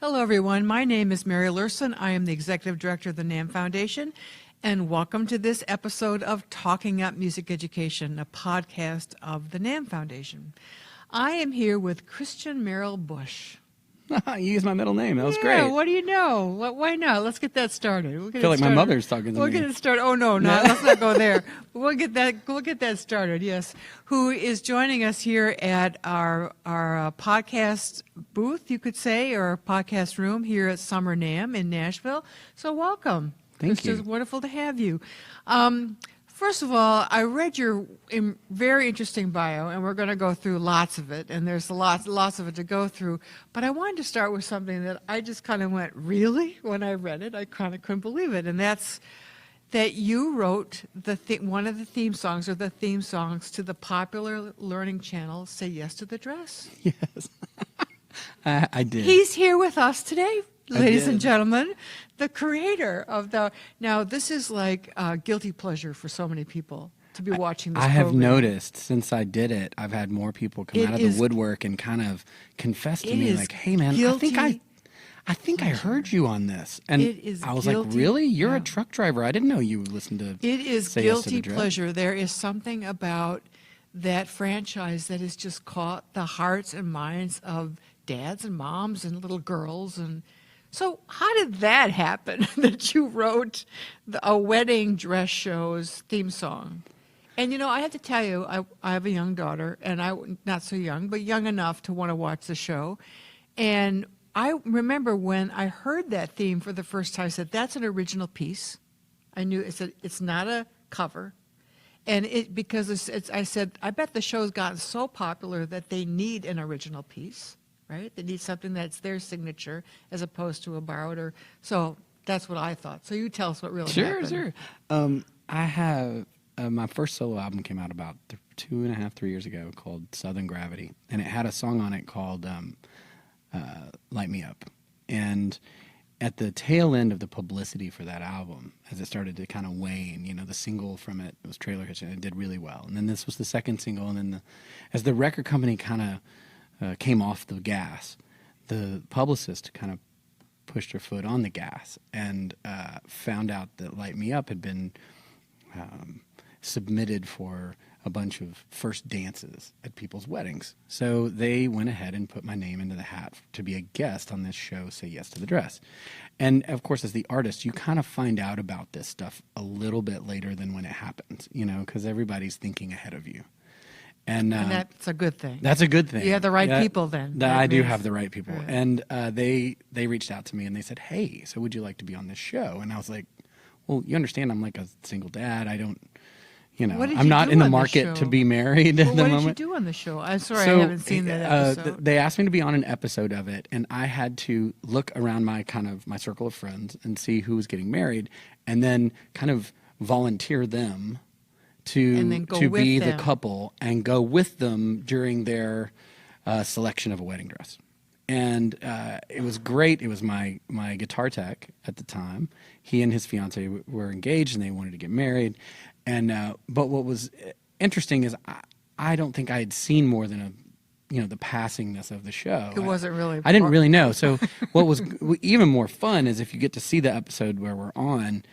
Hello, everyone. My name is Mary Lurson. I am the Executive Director of the NAMM Foundation, and welcome to this episode of Talking Up Music Education, a podcast of the NAMM Foundation. I am here with Kristian Bush. You used my middle name. That was Yeah, great. what do you know? Why not? Let's get that started. I feel like my mother's talking to me. We'll get it started. Oh, no, let's not go there. We'll get that started, yes. Who is joining us here at our podcast booth, you could say, or podcast room here at Summer NAMM in Nashville. So welcome. Thank you. It's wonderful to have you. First of all, I read your very interesting bio, and we're going to go through lots of it, and there's lots of it to go through. But I wanted to start with something that I just kind of went, really? When I read it, I kind of couldn't believe it, and that's that you wrote one of the theme songs, or the theme songs to the popular learning channel, Say Yes to the Dress. Yes, I did. He's here with us today, ladies and gentlemen, the creator of the. Now, this is like a guilty pleasure for so many people to be watching this I have program. noticed since I did it, I've had more people come out of the woodwork and kind of confess to me, like, "Hey, man, I think I heard you on this." And I was like, "Really? You're a truck driver? I didn't know you listened to." It is Say Yes to the guilty Dress. pleasure. There is something about that franchise that has just caught the hearts and minds of dads and moms and little girls. And so how did that happen, that you wrote a wedding dress show's theme song? And, I have to tell you, I have a young daughter, and not so young, but young enough to want to watch the show. And I remember when I heard that theme for the first time, I said, that's an original piece. I knew it's not a cover. And I said, I bet the show's gotten so popular that they need an original piece, right? They need something that's their signature as opposed to a borrowed. So that's what I thought. So you tell us what really happened. Sure. I have my first solo album came out about 2.5-3 years ago called Southern Gravity, and it had a song on it called Light Me Up. And at the tail end of the publicity for that album, as it started to kind of wane, the single from it was Trailer Hitch, and it did really well. And then this was the second single, and then as the record company kind of came off the gas, the publicist kind of pushed her foot on the gas and found out that Light Me Up had been submitted for a bunch of first dances at people's weddings. So they went ahead and put my name into the hat to be a guest on this show, Say Yes to the Dress. And of course, as the artist, you kind of find out about this stuff a little bit later than when it happens, because everybody's thinking ahead of you. And that's a good thing. That's a good thing. You have the right people then. I do have the right people. Right. And they reached out to me and they said, "Hey, so would you like to be on this show?" And I was like, "Well, you understand, I'm like a single dad. I don't, I'm not in the market to be married at the moment." What did you do on the show? I'm sorry, I haven't seen that episode. They asked me to be on an episode of it, and I had to look around my circle of friends and see who was getting married, and then kind of volunteer them to be the couple and go with them during their selection of a wedding dress. And it was great. It was my guitar tech at the time. He and his fiance were engaged, and they wanted to get married. And but what was interesting is I don't think I had seen more than the passingness of the show. It wasn't really. I didn't really know. So what was even more fun is if you get to see the episode where we're on,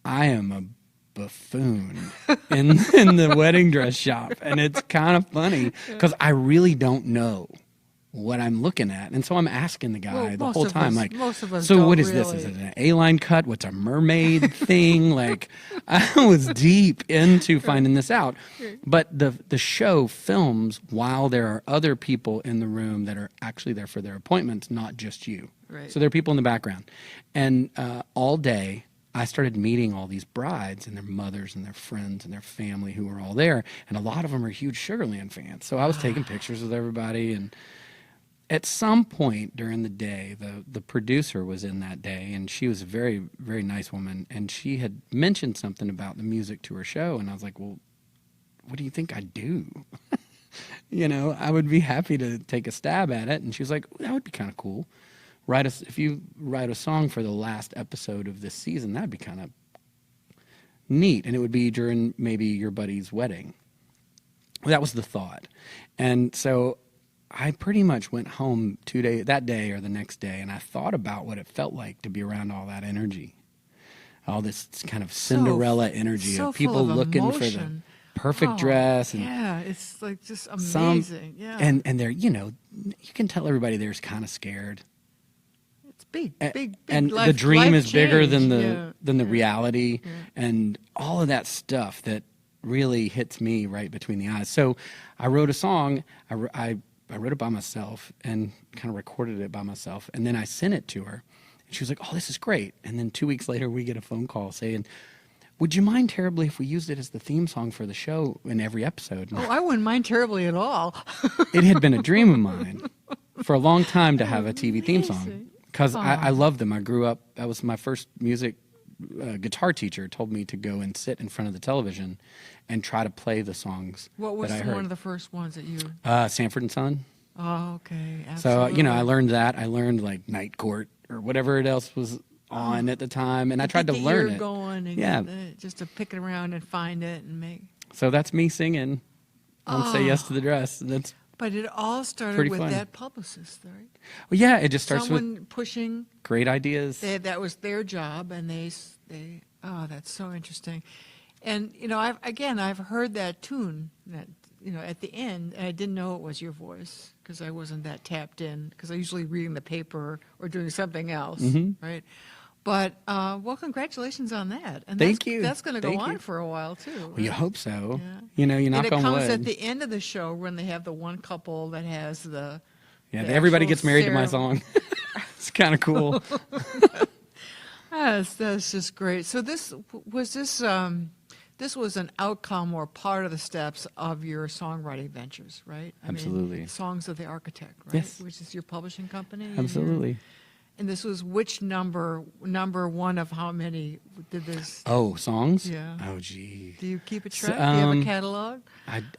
I am a buffoon in the wedding dress shop, and it's kind of funny because I really don't know what I'm looking at, and so I'm asking the guy the whole time, most of us so don't what is really. this? Is it an A-line cut? What's a mermaid thing? Like, I was deep into finding this out. But the show films while there are other people in the room that are actually there for their appointments, not just you. Right. So there are people in the background, and all day I started meeting all these brides and their mothers and their friends and their family who were all there, and a lot of them are huge Sugarland fans. So I was taking pictures with everybody, and at some point during the day, the producer was in that day, and she was a very, very nice woman, and she had mentioned something about the music to her show, and I was like, well, what do you think I do? I would be happy to take a stab at it. And she was like, that would be kind of cool. If you write a song for the last episode of this season, that'd be kind of neat, and it would be during maybe your buddy's wedding. That was the thought. And so I pretty much went home that day or the next day, and I thought about what it felt like to be around all that energy, all this kind of Cinderella energy so of people full of looking for the emotion. perfect dress, and yeah, it's like just amazing. Yeah, and they're, you can tell everybody there's kind of scared. it's big And life, the dream life is bigger change. than the reality, Yeah. and all of that stuff that really hits me right between the eyes. So I wrote a song. I wrote it by myself and kind of recorded it by myself, and then I sent it to her, and she was like, "Oh, this is great." And then 2 weeks later, we get a phone call saying, "Would you mind terribly if we used it as the theme song for the show in every episode?" Oh, I wouldn't mind terribly at all. It had been a dream of mine for a long time to have a TV theme song, Amazing. because I love them. I grew up, that was my first music guitar teacher told me to go and sit in front of the television and try to play the songs What was that I heard. one of the first ones that you? Sanford and Son. Oh, okay. So, Absolutely. I learned that. I learned like Night Court or whatever it else was on at the time, and I tried to Get the learn ear it. going and Yeah. just to pick it around and find it and make. So that's me singing on Say Yes to the Dress. That's But it all started Pretty with fun. that publicist, right? well, yeah. It just starts with Someone pushing. great ideas. That was their job, and they. Oh, that's so interesting. And I've heard that tune that at the end, and I didn't know it was your voice because I wasn't that tapped in because I usually reading the paper or doing something else, right? But well, congratulations on that. And Thank you. That's going to go Thank on you. for a while too. Well, you hope so. Yeah. You knock and it on comes wood. at the end of the show when they have the one couple that has the. Yeah, the everybody actual gets married to my ceremony. song. It's kind of cool. That's just great. So this was an outcome or part of the steps of your songwriting ventures, right? Absolutely. Songs of the Architect, right? Yes. Which is your publishing company. Absolutely. And this was which number one of how many did this? Oh, songs? Yeah. Oh, gee. Do you keep a So, track? Do you have a catalog?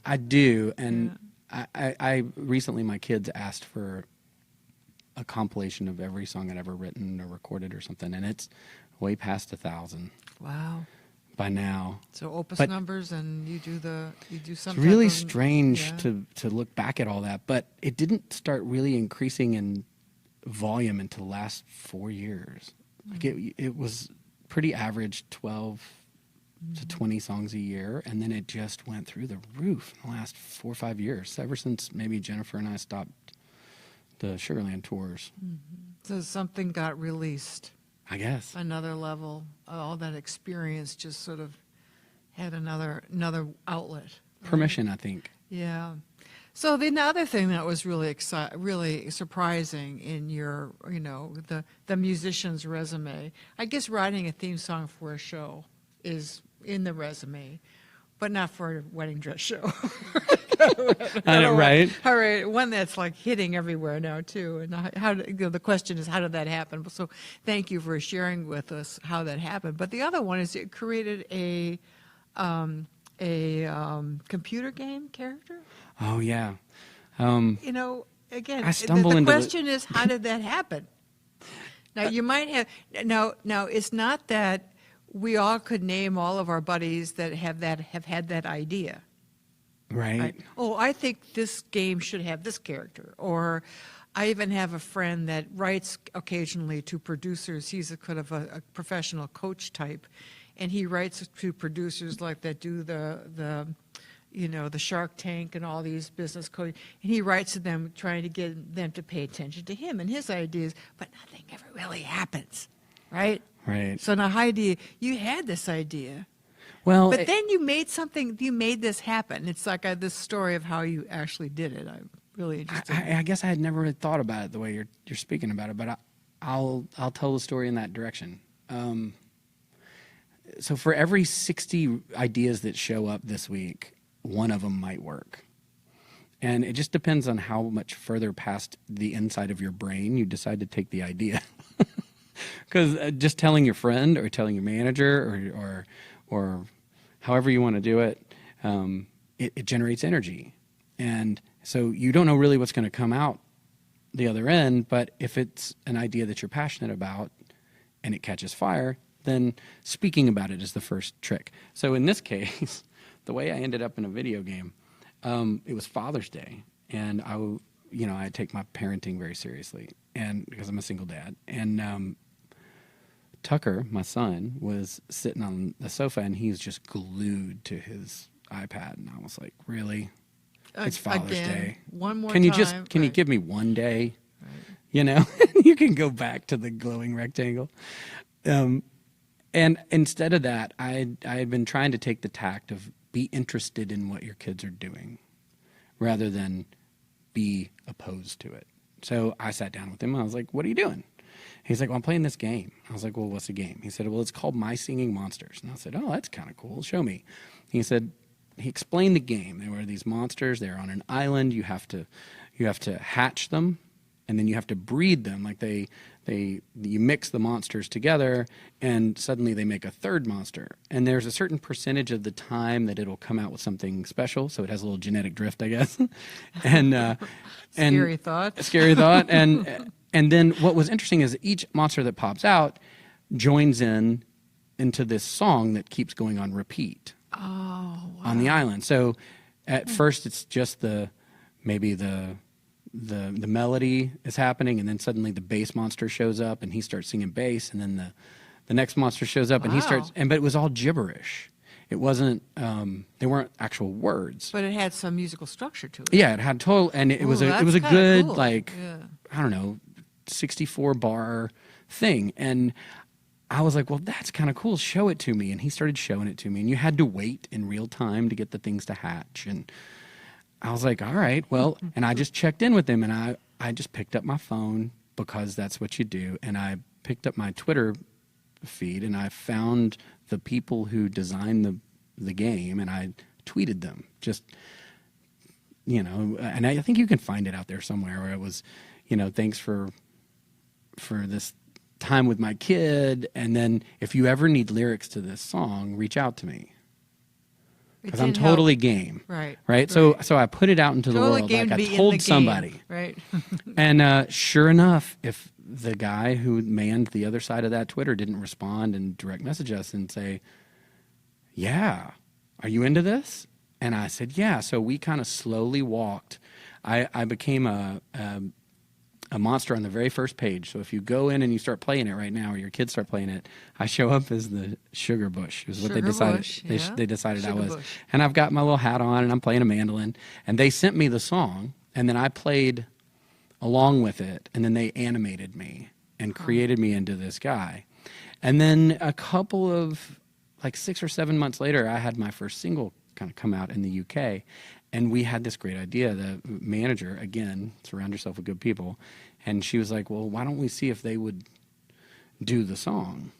I do, and I recently, my kids asked for a compilation of every song I'd ever written or recorded or something, and it's way past 1,000 Wow. by now. So opus But- numbers, and you do some. It's really type of- strange yeah. to look back at all that, but it didn't start really increasing in volume until the last 4 years. Like it was pretty average 12 to 20 songs a year, and then it just went through the roof in the last 4 or 5 years, ever since maybe Jennifer and I stopped the Sugarland tours. So something got released. I guess. Another level. All that experience just sort of had another outlet. right? Permission, I think. Yeah. So the other thing that was really really surprising in your, the musician's resume, I guess writing a theme song for a show is in the resume, but not for a wedding dress show. I know, right? All right, one that's like hitting everywhere now too. And the question is, how did that happen? So thank you for sharing with us how that happened. But the other one is it created a computer game character. Oh, yeah. Again, I stumble the into question is, how did that happen? Now you might have now. It's not that we all could name all of our buddies that have had that idea. Right. Oh, I think this game should have this character. Or I even have a friend that writes occasionally to producers. He's a kind of a professional coach type, and he writes to producers like that do the Shark Tank and all these business coaching. And he writes to them trying to get them to pay attention to him and his ideas, but nothing ever really happens, right? Right. So now, Heidi, you had this idea. Well, But then you made this happen. It's like this story of how you actually did it. I'm really interested. I guess I had never really thought about it the way you're speaking about it, but I'll tell the story in that direction. So for every 60 ideas that show up this week, one of them might work. And it just depends on how much further past the inside of your brain you decide to take the idea. Because just telling your friend or telling your manager or however you want to do it, it generates energy. And so you don't know really what's going to come out the other end, but if it's an idea that you're passionate about and it catches fire, then speaking about it is the first trick. So in this case, the way I ended up in a video game, it was Father's Day, and I take my parenting very seriously, and because I'm a single dad. And Tucker, my son, was sitting on the sofa, and he's just glued to his iPad. And I was like, really? It's Father's Day. One more Can time. you give me one day? Right. You can go back to the glowing rectangle. And instead of that, I had been trying to take the tact of be interested in what your kids are doing rather than be opposed to it. So I sat down with him. I was like, what are you doing? He's like, well, I'm playing this game. I was like, well, what's the game? He said, well, it's called My Singing Monsters. And I said, oh, that's kind of cool. Show me. He explained the game. There were these monsters. They're on an island. You have to hatch them, and then you have to breed them. Like you mix the monsters together, and suddenly they make a third monster. And there's a certain percentage of the time that it'll come out with something special. So it has a little genetic drift, I guess. and Scary thought. Scary thought. And then what was interesting is each monster that pops out joins into this song that keeps going on repeat. Oh, wow. On the island. So at first it's just maybe the melody is happening, and then suddenly the bass monster shows up and he starts singing bass, and then the next monster shows up and he starts, but it was all gibberish. It wasn't, they weren't actual words. But it had some musical structure to it. Yeah, it had total, and it was a good, cool. I don't know, 64 bar thing. And I was like, well, that's kind of cool. Show it to me. And he started showing it to me. And you had to wait in real time to get the things to hatch. And I was like, all right, well, and I just checked in with him. And I just picked up my phone because that's what you do. And I picked up my Twitter feed and I found the people who designed the game. And I tweeted them just, and I think you can find it out there somewhere where it was, thanks for this time with my kid, and then if you ever need lyrics to this song, reach out to me because I'm totally game. Right. So I put it out into the world, like I told somebody. Right. And sure enough, if the guy who manned the other side of that Twitter didn't respond and direct message us and say, yeah, are you into this? And I said, yeah. So we kind of slowly walked. I became a monster on the very first page. So if you go in and you start playing it right now, or your kids start playing it, I show up as the Sugarbush. Is what they decided. They decided I was. And I've got my little hat on, and I'm playing a mandolin. And they sent me the song, and then I played along with it, and then they animated me and created me into this guy. And then a couple of, 6 or 7 months later, I had my first single kind of come out in the UK. And we had this great idea. The manager, again, surround yourself with good people. And she was like, well, why don't we see if they would do the song?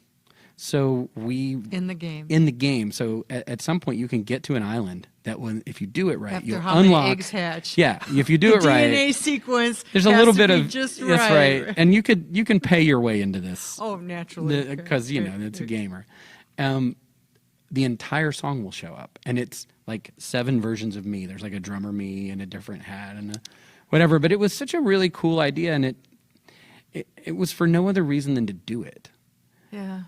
So we... In the game. In the game. So at some point you can get to an island that if you do it right, you'll how unlock... many eggs hatch. Yeah, if you do it right... The DNA sequence there's a little bit of... just That's right. And you can pay your way into this. Oh, naturally. Because, it's a gamer. The entire song will show up. And it's 7 versions of me. There's a drummer me and a different hat and whatever. But it was such a really cool idea, and it was for no other reason than to do it. Yeah,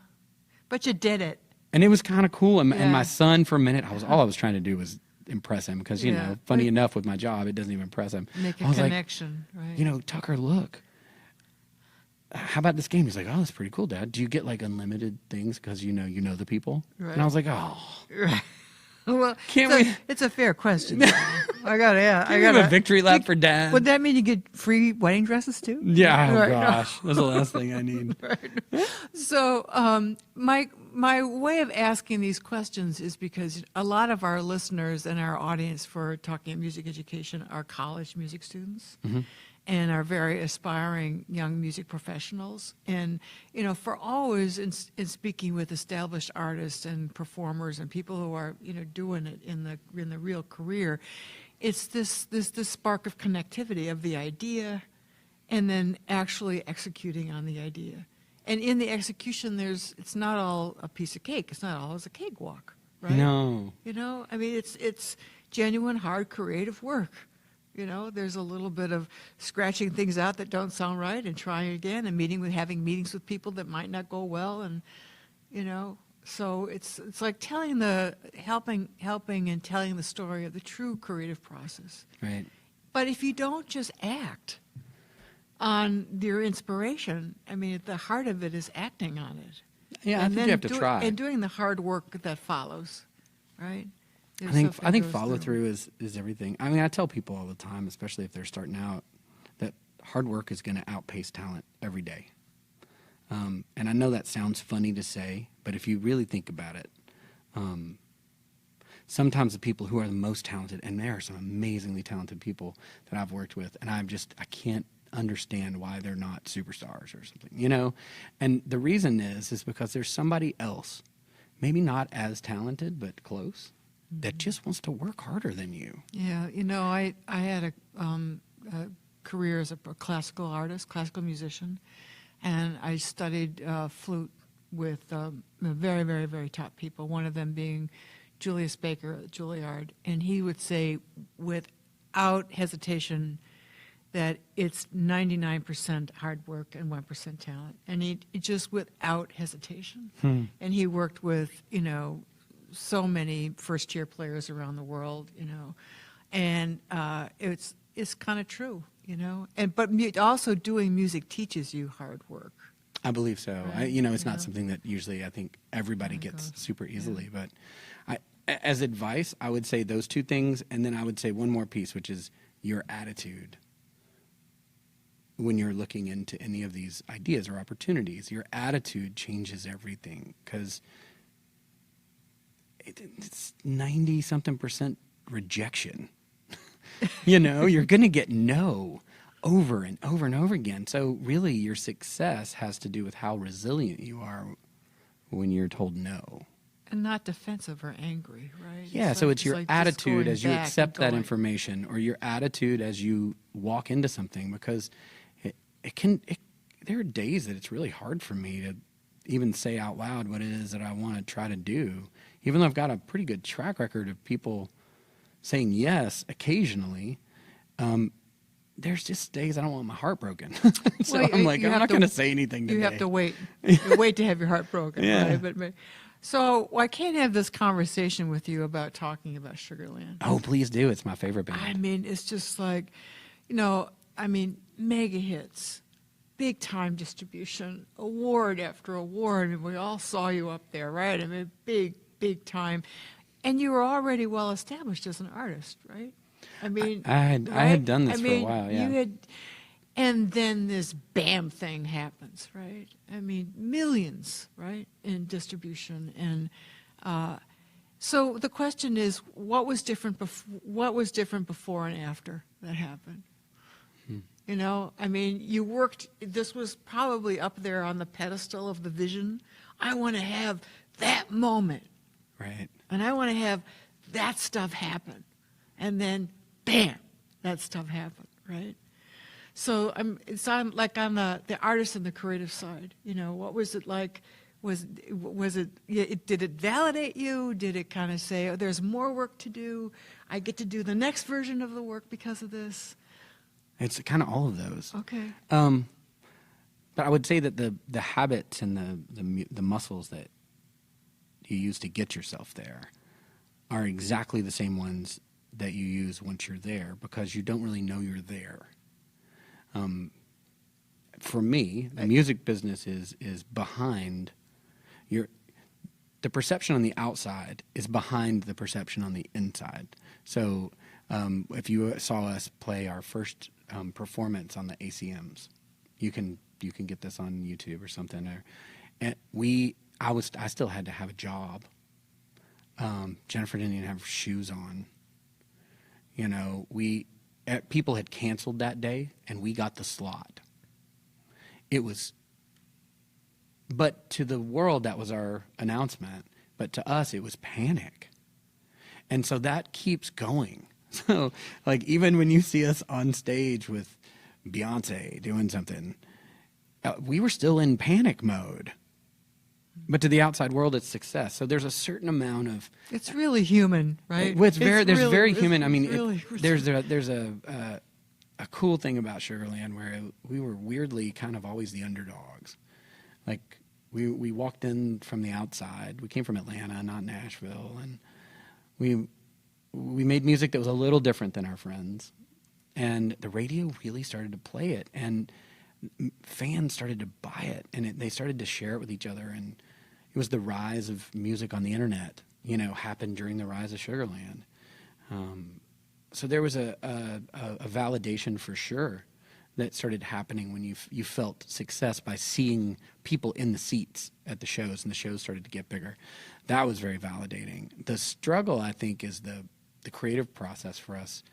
but you did it. And it was kind of cool. And my son, for a minute, all I was trying to do was impress him because funny enough, with my job, it doesn't even impress him. Make a connection, right? Tucker, look. How about this game? He's like, oh, that's pretty cool, Dad. Do you get unlimited things because you know the people? Right. And I was like, oh. Right. Well, Can't we? It's a fair question. I got a victory lap for Dad. Would that mean you get free wedding dresses too? Yeah. Oh gosh, that's the last thing I need. Right. So, my way of asking these questions is because a lot of our listeners and our audience for Talking Music Education are college music students. Mm-hmm. And are very aspiring young music professionals. And, for always in speaking with established artists and performers and people who are, doing it in the real career, it's this spark of connectivity of the idea and then actually executing on the idea. And in the execution, it's not all a piece of cake. It's not all as a cakewalk, right? No. It's genuine, hard, creative work. There's a little bit of scratching things out that don't sound right and trying again and having meetings with people that might not go well. And, so it's like helping and telling the story of the true creative process. Right. But if you don't just act on your inspiration, I mean, at the heart of it is acting on it. Yeah, I And think then you have to try. And doing the hard work that follows, right? I There's think stuff that goes follow through is everything. I mean, I tell people all the time, especially if they're starting out, that hard work is going to outpace talent every day. And I know that sounds funny to say, but if you really think about it, sometimes the people who are the most talented, and there are some amazingly talented people that I've worked with, and I can't understand why they're not superstars or something, you know? And the reason is because there's somebody else, maybe not as talented, but close, that just wants to work harder than you. Yeah, you know, I had a career as a classical artist, classical musician, and I studied flute with very, very, very top people, one of them being Julius Baker at Juilliard, and he would say without hesitation that it's 99% hard work and 1% talent, and he just without hesitation. And he worked with, you know, so many first-year players around the world, you know, and it's kind of true, you know. But also doing music teaches you hard work. I believe so. Right. It's not something that usually I think everybody gets super easily, but as advice, I would say those two things, and then I would say one more piece, which is your attitude. When you're looking into any of these ideas or opportunities, your attitude changes everything, because it's 90-something% rejection. You know, you're going to get no over and over and over again. So really your success has to do with how resilient you are when you're told no. And not defensive or angry, right? Yeah, so it's your like just attitude going as you back accept and that going. information, or your attitude as you walk into something, because there are days that it's really hard for me to even say out loud what it is that I want to try to do, even though I've got a pretty good track record of people saying yes occasionally. There's just days I don't want my heart broken. So Well, I'm like, you I'm have not to- going to say anything today. You have to wait. You wait to have your heart broken, Yeah. right? But so I can't have this conversation with you about talking about Sugarland. Oh, please do. It's my favorite band. I mean, it's just like, you know, I mean, mega hits, big time distribution, award after award, and we all saw you up there, right? I mean, big time. And you were already well established as an artist, right? I mean, I had done this for a while, yeah. You had, and then this BAM thing happens, right? I mean, millions, right, in distribution, and so the question is, what was different before and after that happened? You know, I mean, you worked. This was probably up there on the pedestal of the vision. I want to have that moment, Right. and I want to have that stuff happen, and then, bam, that stuff happened, right? So it's on like on the artist and the creative side. You know, what was it like? Was it? Did it validate you? Did it kind of say, oh, there's more work to do? I get to do the next version of the work because of this. It's kind of all of those. Okay. But I would say that the habits and the muscles that you use to get yourself there are exactly the same ones that you use once you're there, because you don't really know you're there. For me, the music business is behind the perception on the outside is behind the perception on the inside. So if you saw us play our first performance on the ACMs, you can get this on YouTube or something. I still had to have a job. Jennifer didn't even have shoes on. You know, people had canceled that day, and we got the slot. But to the world, that was our announcement. But to us, it was panic. And so that keeps going. So, like, even when you see us on stage with Beyonce doing something, we were still in panic mode. But to the outside world, it's success. So there's a certain amount of... It's really human, right? There's very human. I mean, really, there's a cool thing about Sugarland where we were weirdly kind of always the underdogs. Like, we walked in from the outside. We came from Atlanta, not Nashville, and we made music that was a little different than our friends. And the radio really started to play it, and fans started to buy it, and they started to share it with each other. And it was the rise of music on the internet, happened during the rise of Sugarland. So there was a validation for sure that started happening when you felt success by seeing people in the seats at the shows, and the shows started to get bigger. That was very validating. The struggle, I think, is the creative process for us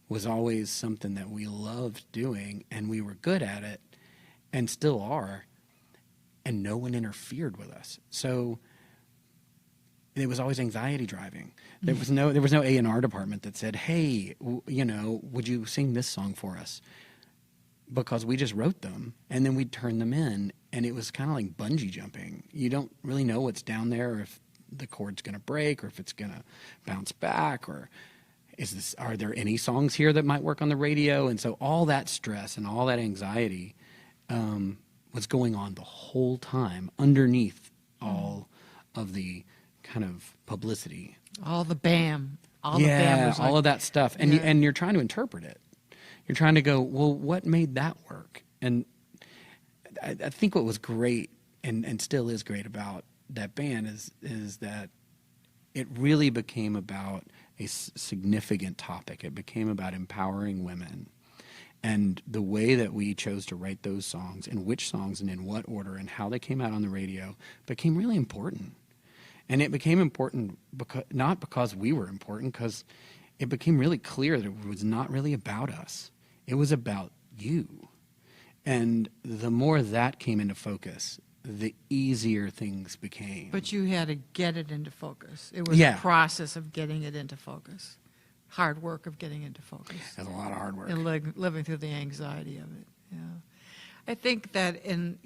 was always something that we loved doing, and we were good at it, and still are, and no one interfered with us. So it was always anxiety driving. There was no A&R department that said, "Hey, would you sing this song for us?" Because we just wrote them, and then we'd turn them in, and it was kind of like bungee jumping. You don't really know what's down there, or if the chord's going to break, or if it's going to bounce back, or are there any songs here that might work on the radio? And so all that stress and all that anxiety was going on the whole time underneath all of the kind of publicity. All the BAM. All of that stuff. And you're trying to interpret it. You're trying to go, well, what made that work? And I think what was great and still is great about that band is that it really became about a significant topic. It became about empowering women. And the way that we chose to write those songs, and which songs and in what order and how they came out on the radio became really important. And it became important not because we were important, because it became really clear that it was not really about us. It was about you. And the more that came into focus, the easier things became. But you had to get it into focus. It was a process of getting it into focus. Hard work of getting into focus. That's a lot of hard work. And living through the anxiety of it. Yeah. I think that in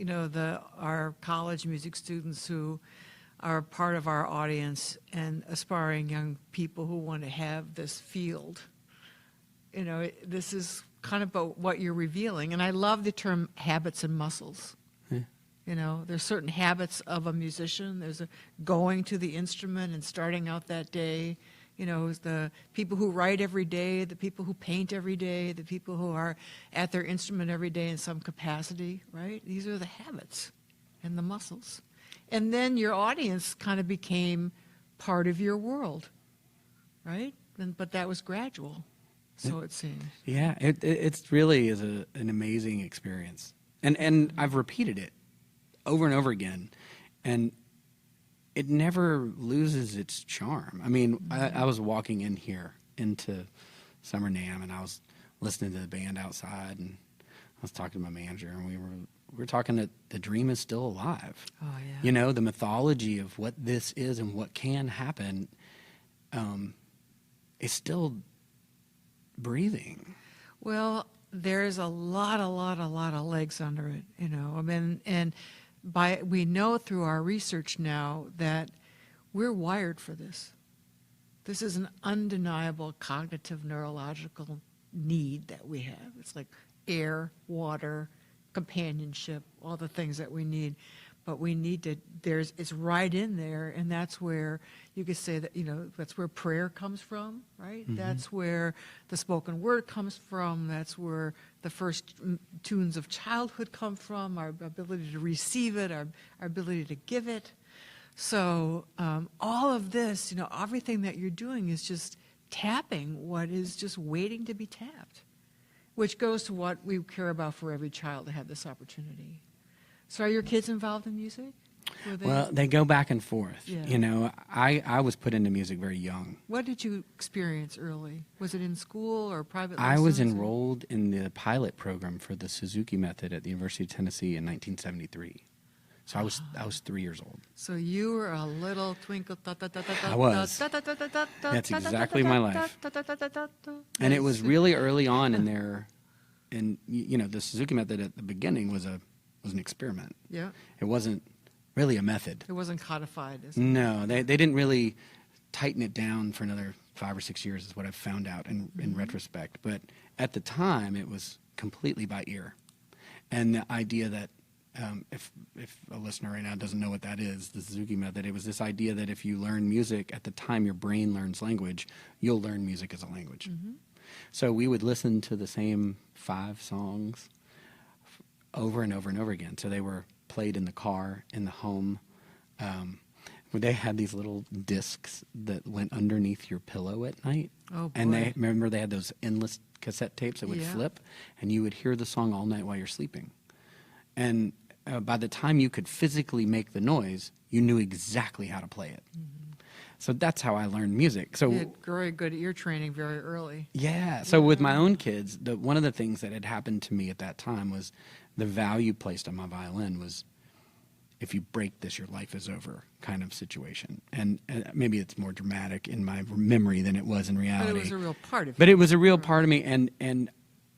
our college music students who are part of our audience and aspiring young people who want to have this field, this is kind of about what you're revealing. And I love the term habits and muscles. There's certain habits of a musician. There's going to the instrument and starting out that day. The people who write every day, the people who paint every day, the people who are at their instrument every day in some capacity, right? These are the habits and the muscles. And then your audience kind of became part of your world, right? But that was gradual, so it seems. Yeah, it's really is an amazing experience. And I've repeated it over and over again, and it never loses its charm. I mean, I was walking in here into Summer NAMM, and I was listening to the band outside, and I was talking to my manager, and we were talking that the dream is still alive. Oh, yeah. The mythology of what this is and what can happen is still breathing. Well, there's a lot of legs under it, and we know through our research now that we're wired for this. This is an undeniable cognitive neurological need that we have. It's like air, water, companionship, all the things that we need. But we need to, it's right in there, and that's where you could say that, that's where prayer comes from, right? Mm-hmm. That's where the spoken word comes from. That's where the first tunes of childhood come from, our ability to receive it, our ability to give it. So all of this, everything that you're doing is just tapping what is just waiting to be tapped, which goes to what we care about for every child to have this opportunity. So are your kids involved in music? Well, they go back and forth. Yeah. I was put into music very young. What did you experience early? Was it in school or private I lessons? was enrolled in the pilot program for the Suzuki method at the University of Tennessee in 1973. So I was 3 years old. So you were a little twinkle. I was. That's exactly my life. And it was really early on in there. And, the Suzuki method at the beginning was an experiment. Yeah. It wasn't really a method. It wasn't codified. Is it? No, they didn't really tighten it down for another 5 or 6 years is what I've found out in retrospect. But at the time, it was completely by ear. And the idea that if a listener right now doesn't know what that is, the Suzuki method, it was this idea that if you learn music at the time your brain learns language, you'll learn music as a language. Mm-hmm. So we would listen to the same 5 songs over and over and over again. So they were played in the car, in the home. Where they had these little discs that went underneath your pillow at night. Oh, boy. And they had those endless cassette tapes that would flip, and you would hear the song all night while you're sleeping. And by the time you could physically make the noise, you knew exactly how to play it. Mm-hmm. So that's how I learned music. So you had very good ear training very early. Yeah. So with my own kids, one of the things that had happened to me at that time was the value placed on my violin was, if you break this, your life is over kind of situation. And maybe it's more dramatic in my memory than it was in reality. But it was a real part of it. But it was a real part of me. And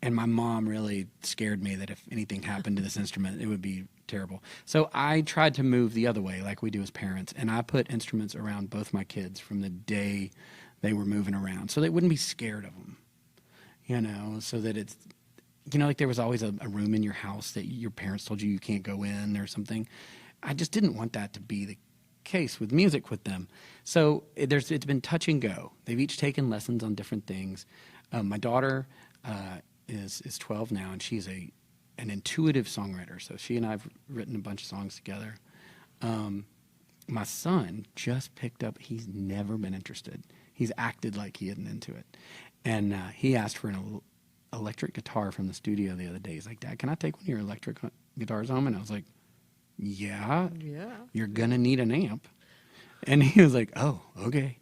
my mom really scared me that if anything happened to this instrument, it would be terrible. So I tried to move the other way like we do as parents. And I put instruments around both my kids from the day they were moving around so they wouldn't be scared of them, so that it's, like there was always a room in your house that your parents told you can't go in or something. I just didn't want that to be the case with music with them. So it's been touch and go. They've each taken lessons on different things. My daughter is 12 now, and she's an intuitive songwriter. So she and I have written a bunch of songs together. My son just picked up. He's never been interested. He's acted like he isn't into it. And he asked for an electric guitar from the studio the other day. He's like, Dad, can I take one of your electric guitars home? And I was like, yeah, you're going to need an amp. And he was like, oh, okay.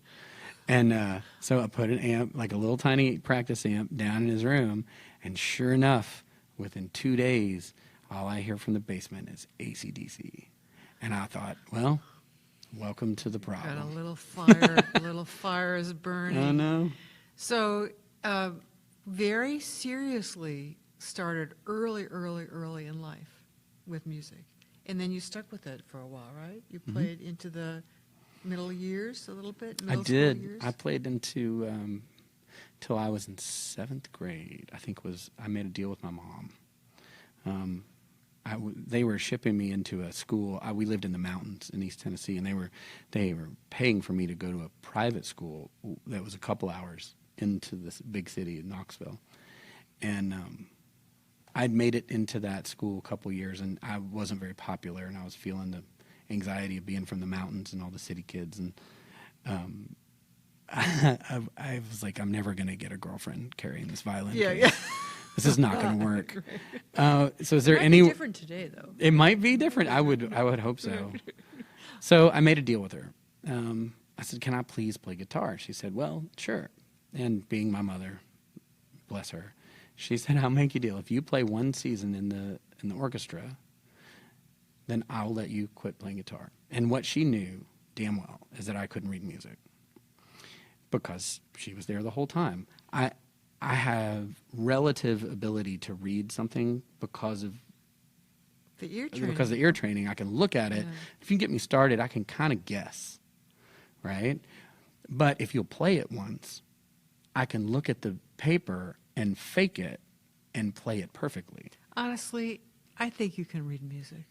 And so I put an amp, like a little tiny practice amp, down in his room. And sure enough, within 2 days, all I hear from the basement is AC/DC. And I thought, well, welcome to the problem. Got a little fire, a little fire is burning. Oh, no. So very seriously started early in life with music. And then you stuck with it for a while, right? You played into the middle years a little bit? I did. Years? I played into till I was in 7th grade. I made a deal with my mom. They were shipping me into a school. We lived in the mountains in East Tennessee, and they were paying for me to go to a private school that was a couple hours into this big city in Knoxville. And I'd made it into that school a couple years, and I wasn't very popular, and I was feeling the anxiety of being from the mountains and all the city kids. And I was like, I'm never going to get a girlfriend carrying this violin case. Yeah. This is not going to work. So is there any? It might be different today, though. It might be different. I would hope so. So I made a deal with her. I said, can I please play guitar? She said, well, sure. And being my mother, bless her, she said, I'll make you a deal. If you play one season in the orchestra, then I'll let you quit playing guitar. And what she knew damn well is that I couldn't read music because she was there the whole time. I have relative ability to read something because of the ear training. Because of the ear training. I can look at it. Yeah. If you get me started, I can kind of guess, right? But if you'll play it once, I can look at the paper and fake it and play it perfectly. Honestly, I think you can read music.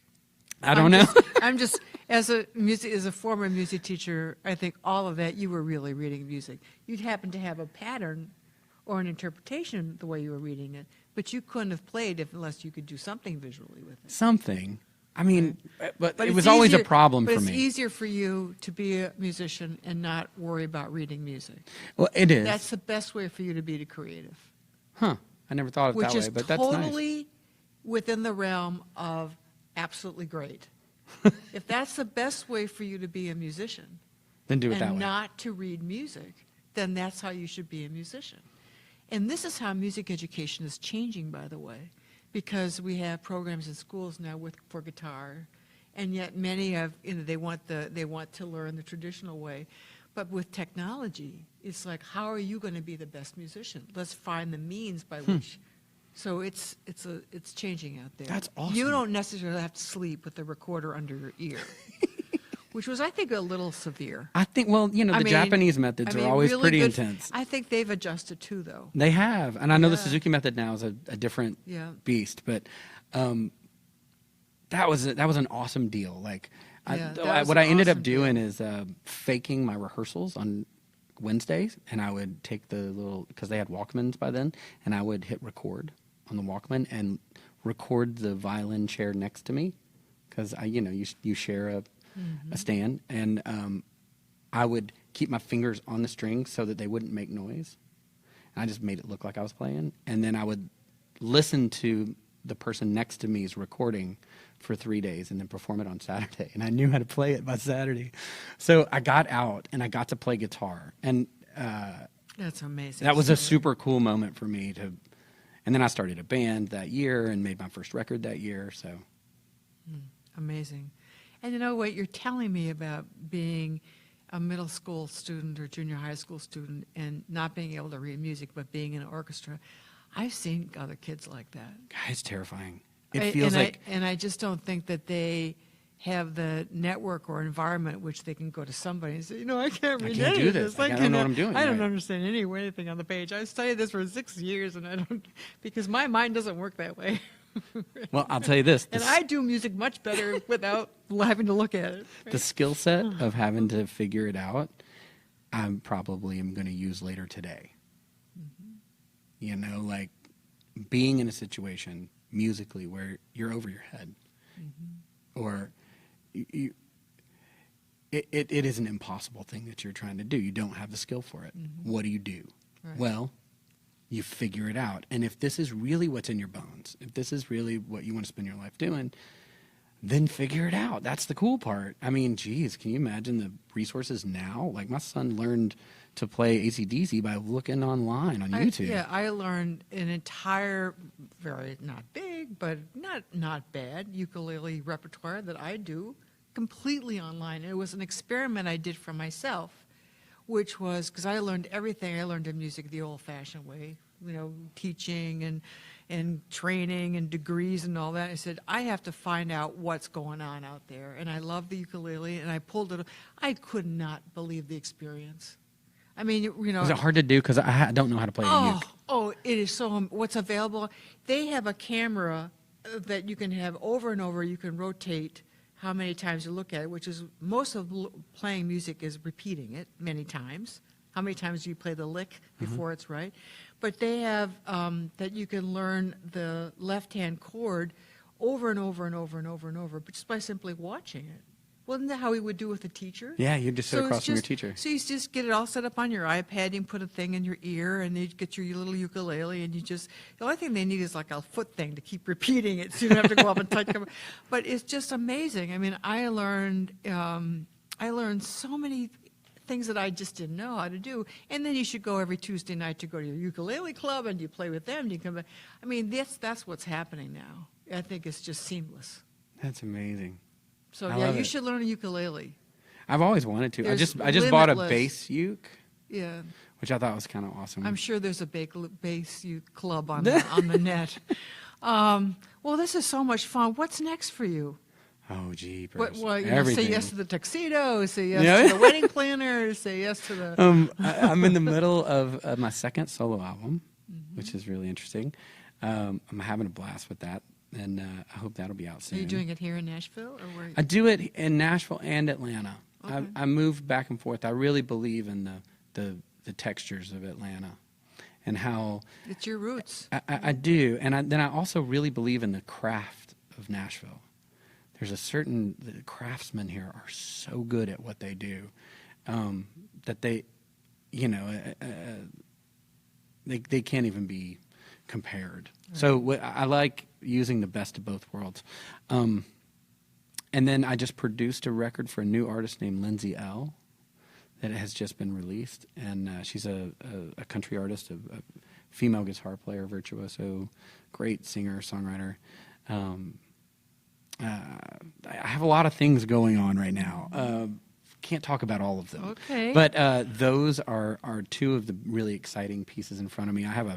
I don't know. I'm just as a former music teacher, I think all of that you were really reading music. You'd happen to have a pattern or an interpretation the way you were reading it, but you couldn't have played unless you could do something visually with it. Something. I mean, but it was always a problem for me. But it's easier for you to be a musician and not worry about reading music. Well, it is. That's the best way for you to be creative. Huh. I never thought of it that way, but that's nice. Which is totally within the realm of absolutely great. If that's the best way for you to be a musician, then do it that way. And not to read music, then that's how you should be a musician. And this is how music education is changing, by the way, because we have programs in schools now for guitar, and yet many have they want to learn the traditional way, but with technology, it's like, how are you going to be the best musician? Let's find the means by which. So it's changing out there. That's awesome. You don't necessarily have to sleep with the recorder under your ear, which was, I think, a little severe. I think, the Japanese methods are always really pretty intense. I think they've adjusted too, though. They have, and I know the Suzuki method now is a different beast, but that was an awesome deal. Like, what I ended up doing is faking my rehearsals on Wednesdays, and I would take the little, because they had Walkmans by then, and I would hit record on the Walkman and record the violin chair next to me, because you share a stand, and I would keep my fingers on the strings so that they wouldn't make noise. And I just made it look like I was playing, and then I would listen to the person next to me's recording for 3 days and then perform it on Saturday. And I knew how to play it by Saturday. So I got out and I got to play guitar. And that's amazing. that was a super cool moment for me to. And then I started a band that year and made my first record that year. So amazing. And you know what you're telling me about being a middle school student or junior high school student and not being able to read music but being in an orchestra. I've seen other kids like that. God, it's terrifying. It feels like... And I just don't think that they have the network or environment which they can go to somebody and say, I can't read can't any do of this. this. I don't know what I'm doing. I don't Right. understand anything on the page. I studied this for 6 years, and I don't, because my mind doesn't work that way. Well, I'll tell you this. And I do music much better without having to look at it. The skill set of having to figure it out, I probably am going to use later today. Like being in a situation musically where you're over your head, or it is an impossible thing that you're trying to do. You don't have the skill for it. What do? Right. Well, you figure it out. And if this is really what's in your bones, if this is really what you want to spend your life doing, then figure it out. That's the cool part. I mean, geez, can you imagine the resources now? Like my son learned to play AC/DC by looking online on YouTube. I learned an entire, very not big, but not bad ukulele repertoire that I do completely online. It was an experiment I did for myself, which was, because I learned everything. I learned in music the old-fashioned way, teaching and training and degrees and all that. I said, I have to find out what's going on out there. And I love the ukulele, and I pulled it. I could not believe the experience. I mean, Is it hard to do? Because I don't know how to play a uke. Oh, it is so, what's available. They have a camera that you can have over and over. You can rotate how many times you look at it, which is most of playing music is repeating it many times. How many times do you play the lick before it's right? But they have that you can learn the left-hand chord over and over and over and over and over, but just by simply watching it. Wasn't that how we would do with a teacher? Yeah, you just sit across from your teacher. So you just get it all set up on your iPad, you can put a thing in your ear, and you get your little ukulele, and the only thing they need is like a foot thing to keep repeating it, so you don't have to go up and touch them. But it's just amazing. I mean, I learned so many things that I just didn't know how to do. And then you should go every Tuesday night to go to your ukulele club, and you play with them, and you come back. I mean, that's what's happening now. I think it's just seamless. That's amazing. So I yeah, love you it. should learn a ukulele. I've always wanted to. I There's just bought a limitless. bass uke, Yeah, which I thought was kind of awesome. I'm sure there's a bass youth club on the net. Well, this is so much fun. What's next for you? Oh, jeepers. Say yes to the tuxedo, say yes to the wedding planner, say yes to the... I'm in the middle of my second solo album, which is really interesting. I'm having a blast with that, and I hope that'll be out Are soon. you doing it here in Nashville? Or where? I do it in Nashville and Atlanta. Okay. I moved back and forth. I really believe in the textures of Atlanta and how... It's your roots. I do, and then I also really believe in the craft of Nashville. There's the craftsmen here are so good at what they do that they can't even be compared. Right. So I like using the best of both worlds. And then I just produced a record for a new artist named Lindsay L. that has just been released, and she's a country artist, a female guitar player, virtuoso, great singer, songwriter. I have a lot of things going on right now. Can't talk about all of them. Okay. But those are two of the really exciting pieces in front of me. I have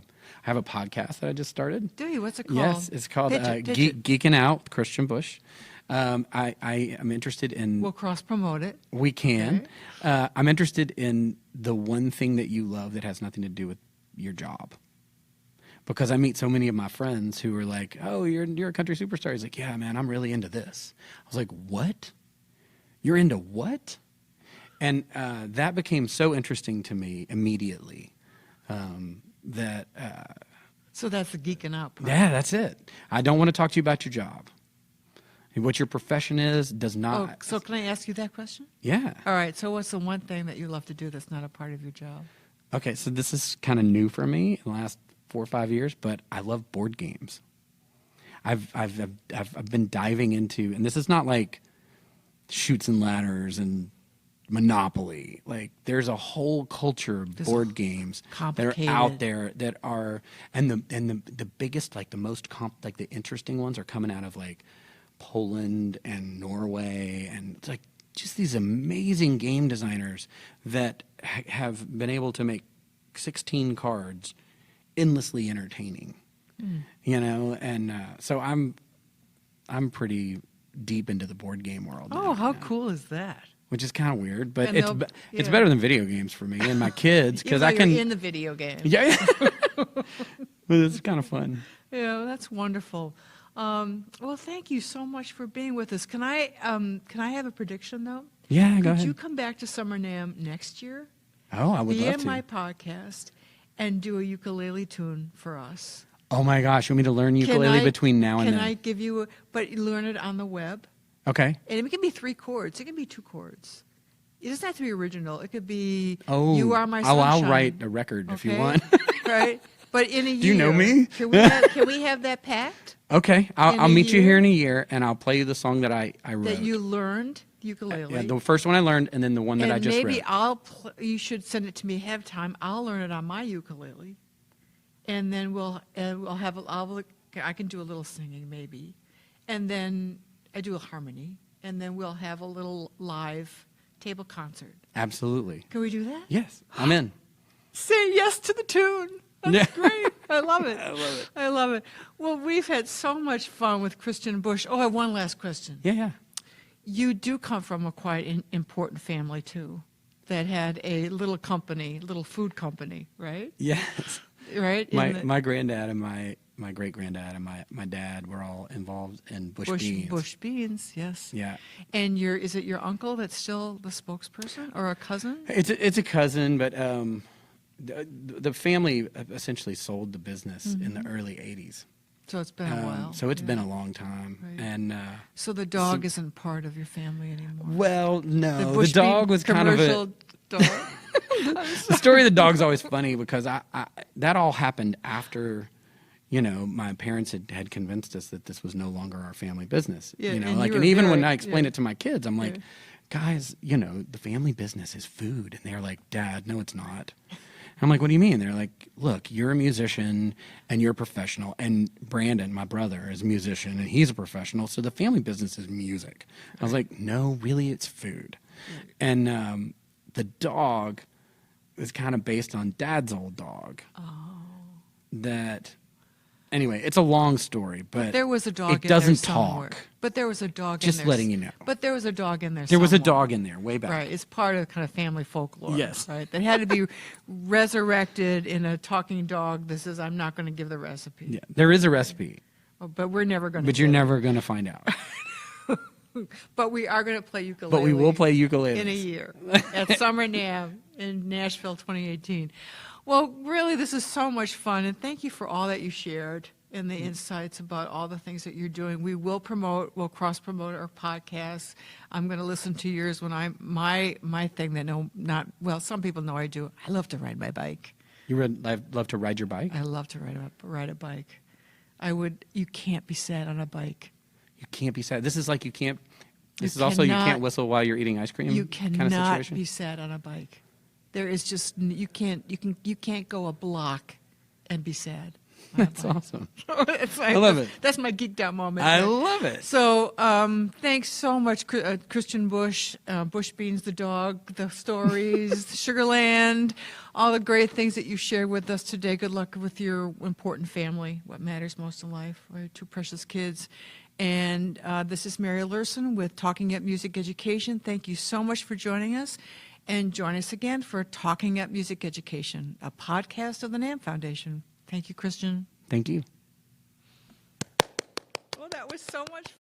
a podcast that I just started. Do you? What's it called? Yes, it's called Pitch it. Geeking Out with Kristian Bush. I am interested in... We'll cross-promote it. We can. Okay. I'm interested in the one thing that you love that has nothing to do with your job. Because I meet so many of my friends who are like, oh, you're a country superstar. He's like, yeah, man, I'm really into this. I was like, what? You're into what? And that became so interesting to me immediately that, So that's the geeking up. Right? yeah, that's it. I don't want to talk to you about your job. What your profession is does Oh, not. so can I ask you that question? Yeah. All right. So what's the one thing that you love to do that's not a part of your job? Okay, so this is kind of new for me in the last 4 or 5 years, but I love board games. I've been diving into, and this is not like Chutes and Ladders and Monopoly. Like there's a whole culture of board games that are out there that are, and the biggest, like the most like the interesting ones are coming out of like Poland and Norway, and it's like just these amazing game designers that have been able to make 16 cards endlessly entertaining. You know, and so I'm pretty deep into the board game world. Oh, how cool is that? Which is kind of weird, but And it's better than video games for me and my kids because I can. You're in the video game. Yeah, it's kind of fun. Yeah, that's wonderful. Well, thank you so much for being with us. Can I have a prediction though? Yeah, go Could ahead. you come back to Summer NAMM next year? Oh, I would Be love in to. my podcast and do a ukulele tune for us. Oh my gosh, you want me to learn ukulele between now and then? Can I give you but you learn it on the web? Okay. And it can be 3 chords. It can be 2 chords. It doesn't have to be original. It could be Oh, You Are My Sunshine. I'll write a record if you Okay? want. Right? But in a year. Do you know me? Can we have that pact? Okay, In I'll a meet you year? here in a year, and I'll play you the song that I wrote. That you learned ukulele. Yeah, the first one I learned, and then the one that I and just maybe wrote. you should send it to me ahead of time. I'll learn it on my ukulele, and then I can do a little singing maybe, and then I do a harmony, and then we'll have a little live table concert. Absolutely. Can we do that? Yes, I'm in. Say yes to the tune. That's Yeah. great. I love it. I love it. I love it. Well, we've had so much fun with Kristian Bush. Oh, I have one last question. Yeah. You do come from a quite important family, too, that had a little food company, right? Yes. Right? My granddad and my great granddad and my dad were all involved in Bush beans. Bush beans, yes. Yeah. And is it your uncle that's still the spokesperson, or a cousin? It's a cousin, but the family essentially sold the business in the early '80s. So it's been a while. So it's yeah. been a long time, Right. and So the dog isn't part of your family anymore. well, no, the Bush dog bean was kind of commercial dog. the story of the dog's always funny because I that all happened after, my parents had convinced us that this was no longer our family business. Yeah, and like, you and were even when very- I explained yeah. it to my kids, I'm like, Yeah. guys, the family business is food, and they're like, Dad, no, it's not. I'm like, what do you mean? They're like, look, you're a musician and you're a professional, and Brandon, my brother, is a musician and he's a professional, so the family business is music. I was like, no, really, it's food. And the dog is kind of based on Dad's old dog. Anyway, it's a long story, but There was a dog it in there doesn't somewhere. talk. But there was a dog in Just there. letting you know. But there was a dog in there There was a somewhere. dog in there way back. Right. It's part of kind of family folklore. Yes. Right. That had to be resurrected in a talking dog. I'm not going to give the recipe. Yeah, there is a recipe, Oh, but we're never going to. but you're never going to find out. But we are going to play ukulele. But we will play ukulele in a year at Summer NAMM in Nashville 2018. Well, really, this is so much fun, and thank you for all that you shared and the insights about all the things that you're doing. We'll cross-promote our podcasts. I'm going to listen to yours when my thing that some people know I do. I love to ride my bike. I love to ride your bike. I love to ride a bike. You can't be sad on a bike. You can't be sad. This is like you can't. This You is also you cannot- can't whistle while you're eating ice cream. You kind of cannot situation. be sad on a bike. There is just you can't go a block and be sad. on a That's bike. awesome. I love it. That's my geeked out moment. I love it. So thanks so much, Kristian Bush, Bush Beans the dog, the stories, Sugarland, all the great things that you shared with us today. Good luck with your important family, what matters most in life, right? 2 precious kids. And this is Mary Lurson with Talking Up Music Education. Thank you so much for joining us. And join us again for Talking Up Music Education, a podcast of the NAMM Foundation. Thank you, Kristian. Thank you. Well, that was so much